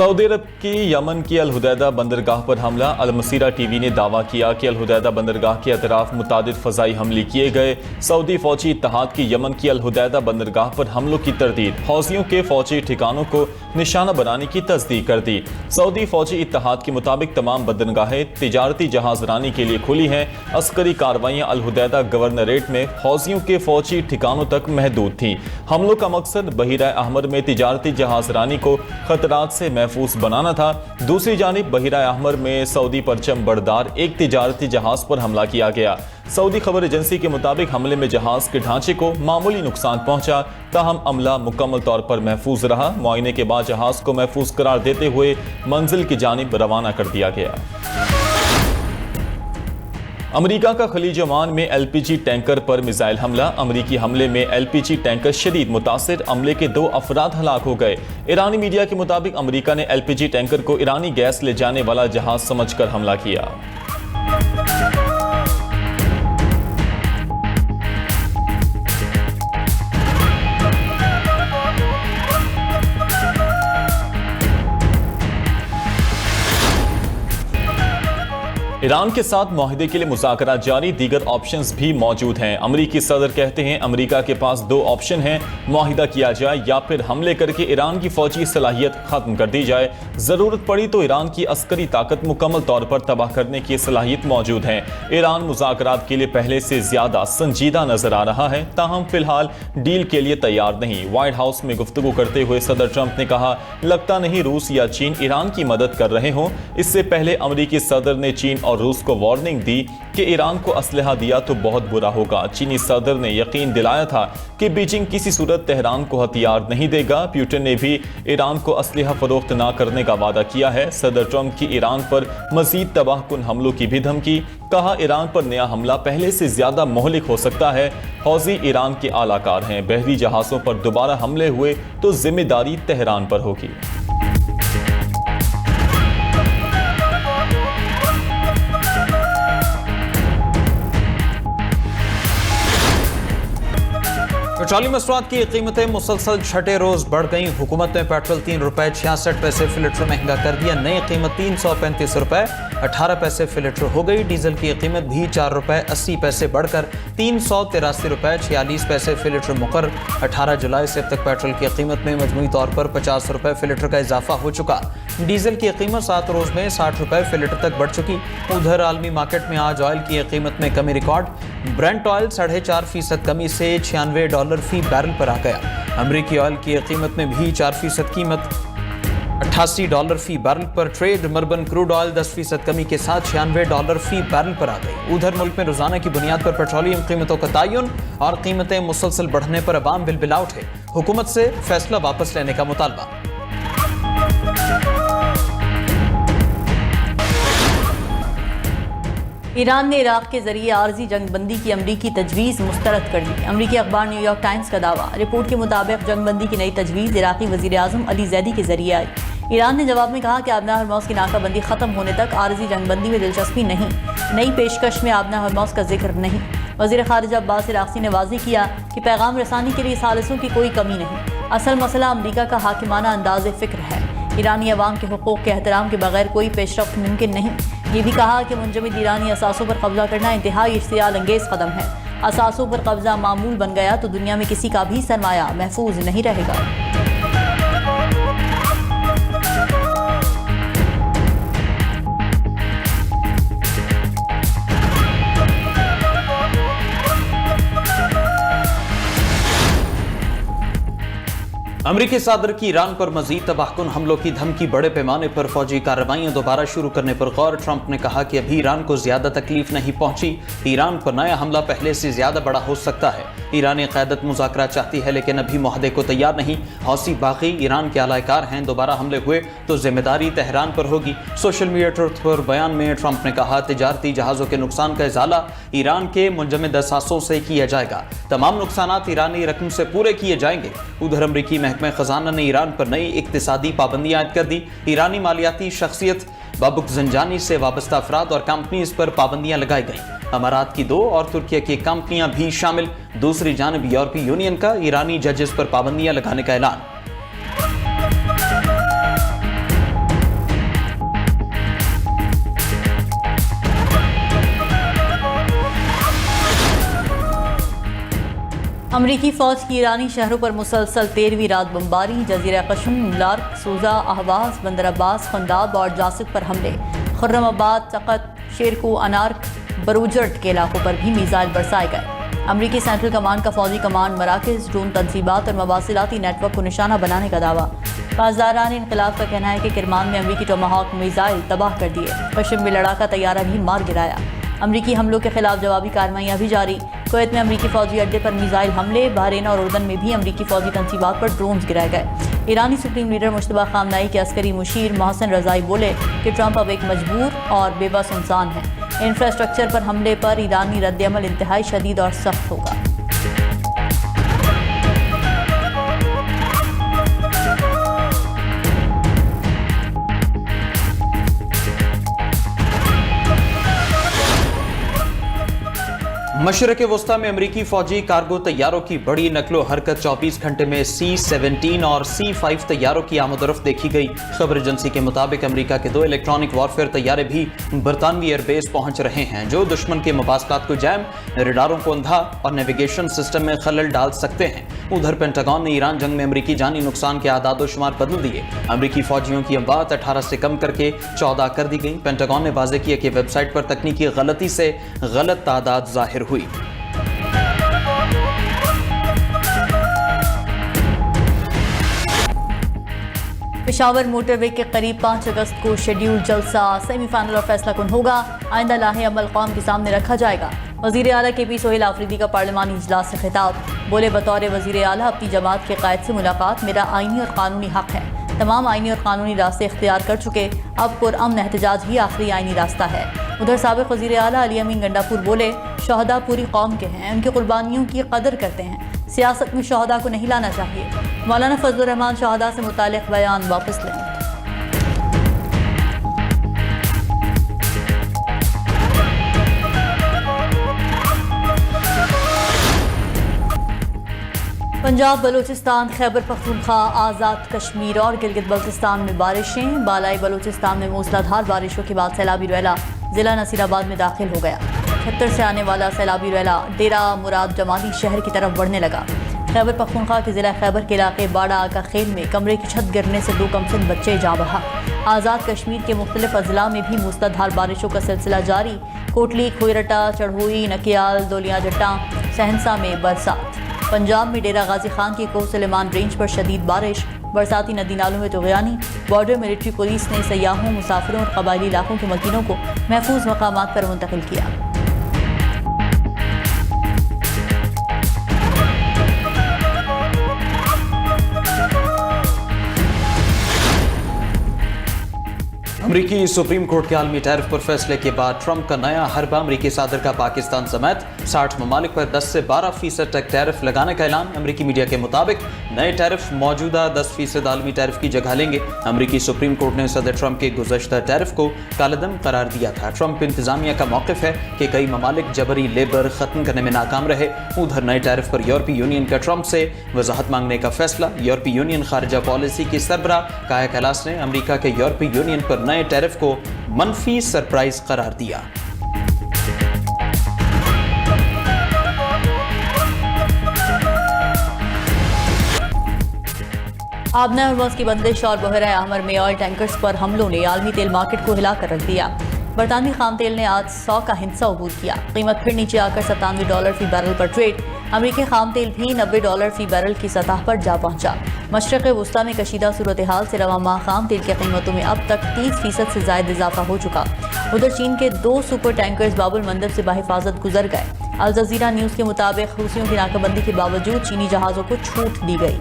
Saudi अरब की Yemen की Al Hudaydah बंदरगाह पर हमला। अल-मसीरा टीवी ने दावा किया कि अल-हुदैदा बंदरगाह के अतराफ मुतादिद फ़ज़ाई हमले किए गए। सऊदी फ़ौजी इत्तहाद की यमन की अल-हुदैदा बंदरगाह पर हमलों की तरदीद। हौसियों के फ़ौजी ठिकानों को निशाना बनाने की तस्दीक कर दी। सऊदी फ़ौजी इत्तहाद के मुताबिक तमाम बंदरगाहें तिजारती जहाज़रानी के लिए खुली हैं। अस्करी कार्रवाइयाँ अल-हुदैदा गवर्नरेट में हौसियों के फ़ौजी ठिकानों तक महदूद थीं। हमलों का मकसद बहीरा अहमर में तिजारती जहाज़रानी को खतरात से महफूज बनाना था। दूसरी जानिब बहीरा अहमर में सऊदी परचम बरदार एक तिजारती जहाज पर हमला किया गया। सऊदी खबर एजेंसी के मुताबिक हमले में जहाज के ढांचे को मामूली नुकसान पहुंचा, ताहम अमला मुकम्मल तौर पर महफूज रहा। मुआयने के बाद जहाज को महफूज करार देते हुए मंजिल की जानिब रवाना कर दिया गया। अमेरिका का खलीज ओमान में एलपीजी टैंकर पर मिसाइल हमला। अमेरिकी हमले में एलपीजी टैंकर शदीद मुतासिर, अमले के 2 अफराद हलाक हो गए। ईरानी मीडिया के मुताबिक अमेरिका ने एलपीजी टैंकर को ईरानी गैस ले जाने वाला जहाज समझकर हमला किया। ईरान के साथ मुआहदे के लिए मुज़ाकरात जारी, दीगर ऑप्शंस भी मौजूद हैं। अमरीकी सदर कहते हैं अमरीका के पास 2 ऑप्शन हैं, मुआहिदा किया जाए या फिर हमले करके ईरान की फौजी सलाहियत खत्म कर दी जाए। ज़रूरत पड़ी तो ईरान की अस्करी ताकत मुकम्मल तौर पर तबाह करने की सलाहियत मौजूद है। ईरान मुज़ाकरात के लिए पहले से ज़्यादा संजीदा नजर आ रहा है, ताहम फिलहाल डील के लिए तैयार नहीं। व्हाइट हाउस में गुफ्तगू करते हुए सदर ट्रंप ने कहा, लगता नहीं रूस या चीन ईरान की मदद कर रहे हों। इससे पहले अमरीकी सदर ने चीन और रूस को वार्निंग दी कि ईरान को असलहा दिया तो बहुत बुरा होगा। चीनी सदर ने यकीन दिलाया था कि बीजिंग किसी सूरत तेहरान को हथियार नहीं देगा। पुतिन ने भी ईरान को असलहा फरोख्त न करने का वादा किया है। सदर ट्रंप की ईरान पर मजीद तबाहकुन हमलों की भी धमकी, कहा ईरान पर नया हमला पहले से ज्यादा मोहलिक हो सकता है। हौजी ईरान के आलाकार हैं, बहरी जहाजों पर दोबारा हमले हुए तो जिम्मेदारी तेहरान पर होगी। पेट्रोलियम मसनूआत की कीमतें मुसलसल छठे रोज बढ़ गई। हुकूमत ने पेट्रोल 3 रुपए 66 पैसे फी लीटर महंगा कर दिया। नई कीमत 335 रुपए 18 पैसे फी लीटर हो गई। डीजल की कीमत भी 4 रुपए 80 पैसे बढ़कर 383 रुपए 46 पैसे फी लीटर मुकर्रर। 18 जुलाई से अब तक पेट्रोल की कीमत में मजमूई तौर पर 50 रुपए फी लीटर का इजाफा हो चुका। डीजल की कीमत 7 रोज में 60 रुपए फी लीटर तक बढ़ चुकी। उधर आलमी मार्केट में आज ऑयल की कीमत में कमी रिकॉर्ड। ब्रेंट ऑयल 4.5% कमी से $96 फी बैरल पर आ गया। अमरीकी ऑयल की कीमत में भी 4% कीमत $88 फी बैरल पर ट्रेड। मर्बन क्रूड ऑयल 10% कमी के साथ $96 फी बैरल पर आ गई। उधर मुल्क में रोजाना की बुनियाद पर पेट्रोलियम कीमतों का तयन और कीमतें मुसलसल बढ़ने पर अवाम बिलबिला उठे। हुकूमत से फैसला वापस लेने का मुतालबा। ईरान ने इराक के जरिए आर्जी जंगबंदी की अमरीकी तजवीज़ मुस्तरद कर दी। अमरीकी अखबार न्यूयॉर्क टाइम्स का दावा। रिपोर्ट के मुताबिक जंगबंदी की नई तजवीज़ इराकी वज़ीर आज़म अली ज़ैदी के जरिए आई। ईरान ने जवाब में कहा कि आबना हरमौज की नाकाबंदी ख़त्म होने तक आर्जी जंगबंदी में दिलचस्पी नहीं। नई पेशकश में आबना हरमौज का जिक्र नहीं। वज़ीर ख़ारिजा अब्बास इराक़ी ने वाज़ेह किया कि पैगाम रसानी के लिए सालिसों की कोई कमी नहीं। असल मसला अमरीका का हाकिमाना अंदाज़ फ़िक्र है। ईरानी अवाम के हुकूक़ के एहतराम के बगैर कोई पेशरफ्त मुमकिन नहीं। ये भी कहा कि मुंजमद ईरानी असासों पर कब्जा करना इंतहाई इश्तियाल अंगेज़ कदम है। असासों पर कब्जा मामूल बन गया तो दुनिया में किसी का भी सरमाया महफूज नहीं रहेगा। अमरीकी सदर की ईरान पर मजीद तबाहकुन हमलों की धमकी। बड़े पैमाने पर फौजी कार्रवाइयां दोबारा शुरू करने पर गौर। ट्रंप ने कहा कि अभी ईरान को ज्यादा तकलीफ नहीं पहुंची। ईरान पर नया हमला पहले से ज्यादा बड़ा हो सकता है। ईरानी क़यादत मुज़ाकरा चाहती है लेकिन अभी मुआहदे को तैयार नहीं। हौसी बाकी ईरान के आलाकार हैं, दोबारा हमले हुए तो जिम्मेदारी तेहरान पर होगी। सोशल मीडिया ट्रुथ पर बयान में ट्रंप ने कहा, तिजारती जहाज़ों के नुकसान का इजाला ईरान के मुंजमद असासों से किया जाएगा। तमाम नुकसानात ईरानी रकम से पूरे किए जाएंगे। उधर अमरीकी महकमा खजाना ने ईरान पर नई इक्तिसादी पाबंदियां आयद कर दी। ईरानी मालियाती शख्सियत बाबुक जंजानी से वाबस्ता अफराद और कंपनीज पर पाबंदियां लगाई गई। अमारात की 2 और तुर्किया की कंपनियां भी शामिल। दूसरी जानब यूरोपीय यूनियन का ईरानी जजेस पर पाबंदियां लगाने का ऐलान। अमरीकी फौज की ईरानी शहरों पर मुसलसल 13वीं रात बमबारी, जजीरा कशम, लार्क, सूजा, अहवाज, बंदर अब्बास, खंदाब और जासिद पर हमले। खुर्रमाबाद, तकत, शेरकू, अनार्क, बरूजर्ट के इलाकों पर भी मिसाइल बरसाए गए। अमरीकी सेंट्रल कमांड का फौजी कमांड मराकज़, ड्रोन तनसीबात और मवासिलाती नेटवर्क को निशाना बनाने का दावा। पासदारान इनकलाब का कहना है कि किरमान में अमरीकी टोमाहॉक मिसाइल तबाह कर दिए। कश्म में लड़ाका तैयारा भी मार गिराया। अमरीकी हमलों के खिलाफ जवाबी कार्रवाइयाँ भी जारी। कुवैत में अमरीकी फौजी अड्डे पर मिसाइल हमले, बहरीन और उर्दन में भी अमरीकी फौजी तनसीबात पर ड्रोन्स गिराए गए। ईरानी सुप्रीम लीडर मुश्तबा खामनाई के अस्करी मुशीर मोहसिन रज़ाई बोले कि ट्रंप अब एक मजबूर और बेबस इंसान है। इंफ्रास्ट्रक्चर पर हमले पर ईरानी रद्दअमल इंतहाई शदीद और सख्त होगा। मशरक़ वस्ता में अमरीकी फौजी कार्गो तैयारों की बड़ी नकलो हरकत। 24 घंटे में C-17 और C-5 तैयारों की आमदोरफ्त देखी गई। खबर एजेंसी के मुताबिक अमरीका के 2 इलेक्ट्रॉनिक वॉरफेयर तैयारे भी बरतानवी एयरबेस पहुंच रहे हैं, जो दुश्मन के मवासलात को जैम, रेडारों को अंधा और नेविगेशन सिस्टम में खलल डाल सकते हैं। उधर पेंटागन ने ईरान जंग में अमरीकी जानी नुकसान के आदाद शुमार बदल दिए। अमरीकी फौजियों की अमवात 18 से कम करके 14 कर दी गई। पेंटागन ने वाज़ेह किया कि वेबसाइट पर तकनीकी गलती से गलत तादाद जाहिर हुई। पेशावर मोटरवे के करीब 5 अगस्त को शेड्यूल जलसा सेमीफाइनल और फैसला कुन होगा। आइंदा लाहे अमल कौम के सामने रखा जाएगा। वज़ीर आला के पी सोहेल आफरीदी का पार्लिमानी इजलास से खिताब। बोले, बतौर वज़ीर आला अपनी जमात के कायद से मुलाकात मेरा आइनी और कानूनी हक है। तमाम आइनी और कानूनी रास्ते इख्तियार कर चुके, अब पुरअमन एहतजाज ही आखिरी आइनी रास्ता है। उधर साबिक़ वज़ीर आला अली अमीन गंडापुर बोले, शहदा पूरी कौम के हैं, उनकी कुर्बानियों की कदर करते हैं। सियासत में शहदा को नहीं लाना चाहिए। मौलाना फजलुर रहमान शहदा से मुताल्लिक़ बयान वापस लें। पंजाब, बलूचिस्तान, खैबर पख्तूनख्वा, आज़ाद कश्मीर और गिलगित बल्तिस्तान में बारिशें। बालाई बलूचिस्तान में मूसलाधार बारिशों के बाद सैलाबी रैला ज़िला नसीराबाद में दाखिल हो गया। खत्तर से आने वाला सैलाबी रैला डेरा मुराद जमाली शहर की तरफ बढ़ने लगा। खैबर पख्तूनख्वा के ज़िला खैबर के इलाके बाड़ा आका खेल में कमरे की छत गिरने से 2 कमसिन बच्चे जाँ बहा। आज़ाद कश्मीर के मुख्तलिफ अजला में भी मूसलाधार बारिशों का सिलसिला जारी। कोटली, खोयरटा, चढ़ोई, नकियाल, दौलिया जट्टा, सहनसा में बरसात। पंजाब में डेरा गाजी खान की कोह सुलेमान रेंज पर शदीद बारिश, बरसाती नदी नालों में तुग़यानी। बॉर्डर मिलिट्री पुलिस ने सयाहों, मुसाफिरों और कबायली इलाकों के मकीनों को महफूज मकामात पर मुंतकिल किया। अमरीकी सुप्रीम कोर्ट के आलमी टैरिफ पर फैसले के बाद ट्रंप का नया हरबा। अमरीकी सदर का पाकिस्तान समेत 60 ममालिक पर 10 से 12% तक टैरिफ लगाने का ऐलान। अमरीकी मीडिया के मुताबिक नए टैरिफ मौजूदा 10% आलमी टैरिफ की जगह लेंगे। अमरीकी सुप्रीम कोर्ट ने सदर ट्रंप के गुज़श्ता टैरिफ को कालदम करार दिया था। ट्रंप इंतजामिया का मौक़िफ़ है कि कई ममालिक जबरी लेबर ख़त्म करने में नाकाम रहे। उधर नए टैरिफ पर यूरोपीय यूनियन का ट्रंप से वजाहत मांगने का फैसला। यूरोपीय यूनियन खारिजा पॉलिसी की सरबरा काया कैलास ने अमरीका के यूरोपीय यूनियन पर नए टैरिफ को मनफी सरप्राइज करार दिया। आबना हरमुज़ की बंदिश और बहरा अहमर में ऑयल टैंकर्स पर हमलों ने आलमी तेल मार्केट को हिला कर रख दिया। बरतानवी खाम तेल ने आज 100 का हिस्सा अबूर किया। कीमत फिर नीचे आकर $97 फी बैरल पर ट्रेड। अमरीकी खाम तेल भी $90 फी बैरल की सतह पर जा पहुंचा। मशरक़ वस्ता में कशीदा सूरत हाल से रवा माह खाम तेल की कीमतों में अब तक 30% से ज़ायद इजाफा हो चुका। उधर चीन के 2 सुपर टैंकर्स बाबुल मंदब से बाहिफाजत गुजर गए। अल जज़ीरा न्यूज़ के मुताबिक हुसियों की नाकाबंदी के बावजूद चीनी जहाज़ों को छूट दी गई।